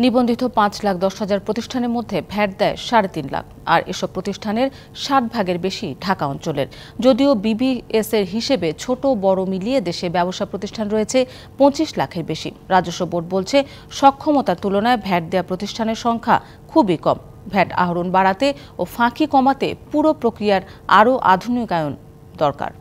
নিবন্ধিত 5,10,000 প্রতিষ্ঠানের মধ্যে ভ্যাট দেয় 3.5 লাখ, আর এসব প্রতিষ্ঠানের 60 ভাগের বেশি ঢাকা অঞ্চলের। যদিও বিবিএস এর হিসেবে ছোট বড় মিলিয়ে দেশে ব্যবসা প্রতিষ্ঠান রয়েছে 25 লাখের বেশি। রাজস্ব বোর্ড বলছে, সক্ষমতার তুলনায় ভ্যাট দেওয়া প্রতিষ্ঠানের সংখ্যা খুবই কম। ভ্যাট আহরণ বাড়াতে ও ফাঁকি কমাতে পুরো প্রক্রিয়ার আরও আধুনিকায়ন দরকার।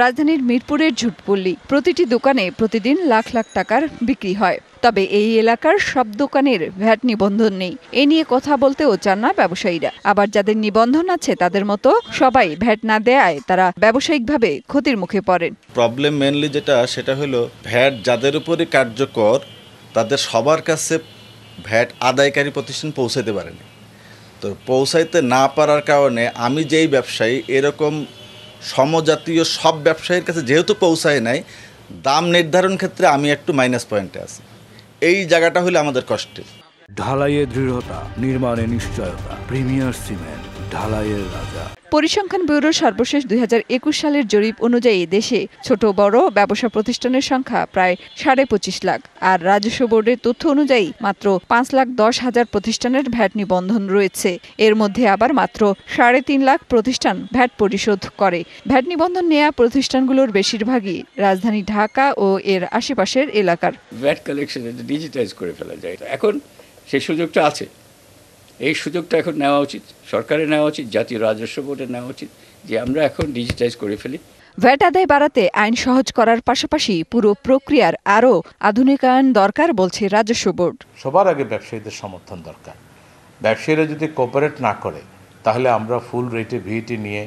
রাজধানীর মিরপুরের ঝুটপল্লী প্রতিটি দোকানে প্রতিদিন লাখ লাখ টাকার বিক্রি হয়, তবে এই এলাকার সব দোকানের ভ্যাট নিবন্ধন নেই। এ নিয়ে কথা বলতেও চান না ব্যবসায়ীরা। আবার যাদের নিবন্ধন আছে তাদের মতো সবাই ভ্যাট না দেয়ায় তারা ব্যবসায়িকভাবে ক্ষতির মুখে পড়েন। প্রবলেম মেনলি সেটা হলো ভ্যাট যাদের উপরে কার্যকর তাদের সবার কাছে ভ্যাট আদায়কারী প্রতিষ্ঠান পৌঁছাতে পারেনি। তো পৌঁছাইতে না পারার কারণে আমি যেই ব্যবসায়ী, এরকম সমজাতীয় সব ব্যবসায়ীর কাছে যেহেতু পৌঁছায় নাই, দাম নির্ধারণ ক্ষেত্রে আমি একটু মাইনাস পয়েন্টে আছি। এই জায়গাটা হলো আমাদের কষ্টের। ঢালাইয়ের দৃঢ়তা, নির্মাণে নিশ্চয়তা, প্রিমিয়ার সিমেন্ট, ঢালাইয়ের রাজা। পরিসংখ্যান ব্যুরোর সর্বশেষ 2021 সালের জরিপ অনুযায়ী দেশে ছোট বড় ব্যবসা প্রতিষ্ঠানের সংখ্যা প্রায় 25.5 লাখ, আর রাজস্ব বোর্ডের তথ্য অনুযায়ী মাত্র 5,10,000 প্রতিষ্ঠানের ভ্যাট নিবন্ধন রয়েছে। এর মধ্যে আবার মাত্র 3.5 লাখ প্রতিষ্ঠান ভ্যাট পরিশোধ করে। ভ্যাট নিবন্ধন নেওয়া প্রতিষ্ঠানগুলোর বেশিরভাগই রাজধানী ঢাকা ও এর আশেপাশের এলাকার। ভ্যাট কালেকশন ডিজিটাইজ করে ফেলা যায়, এখন সেই সুযোগটা আছে। এই সুযোগটা এখন নেওয়া উচিত, সরকারের নেওয়া উচিত, জাতীয় রাজস্ব বোর্ডের নেওয়া উচিত, যে আমরা এখন ডিজিটাইজ করে ফেলি। ভ্যাট আদায় বাড়াতে আইন সহজ করার পাশাপাশি পুরো প্রক্রিয়ার আরও আধুনিকায়ন দরকার বলছে রাজস্ব বোর্ড। সবার আগে ব্যবসায়ীদের সমর্থন দরকার। ব্যবসায়ীরা যদি কোঅপারেট না করে তাহলে আমরা ফুল রেটে ভিএটি নিয়ে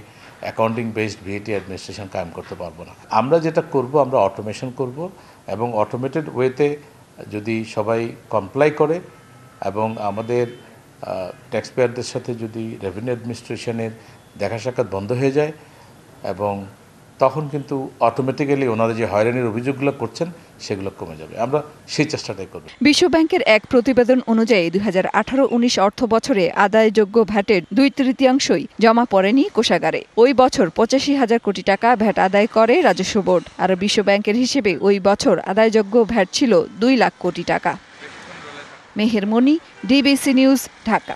অ্যাকাউন্টিং বেসড ভিএটি অ্যাডমিনিস্ট্রেশন কায়েম করতে পারবো না। আমরা যেটা করব, আমরা অটোমেশন করব, এবং অটোমেটেড ওয়েতে যদি সবাই কমপ্লাই করে এবং আমাদের ট্যাক্স পেয়ারদের সাথে যদি রেভিনিউ অ্যাডমিনিস্ট্রেশনের দেখা সাক্ষাৎ বন্ধ হয়ে যায়, এবং তখন কিন্তু অটোমেটিক্যালি ওনারা যে হয়রানির অভিযোগগুলো করছেন সেগুলো কমে যাবে। আমরা সেই চেষ্টাটাই করব। বিশ্বব্যাংকের এক প্রতিবেদন অনুযায়ী 2018-19 অর্থ বছরে আদায়যোগ্য ভ্যাটের 2/3 জমা পড়েনি কোষাগারে। ওই বছর 85,000 কোটি টাকা ভ্যাট আদায় করে রাজস্ব বোর্ড, আর বিশ্বব্যাংকের হিসেবে ওই বছর আদায়যোগ্য ভ্যাট ছিল 2 লাখ কোটি টাকা। মেহের মনি, ডিবিসি নিউজ, ঢাকা।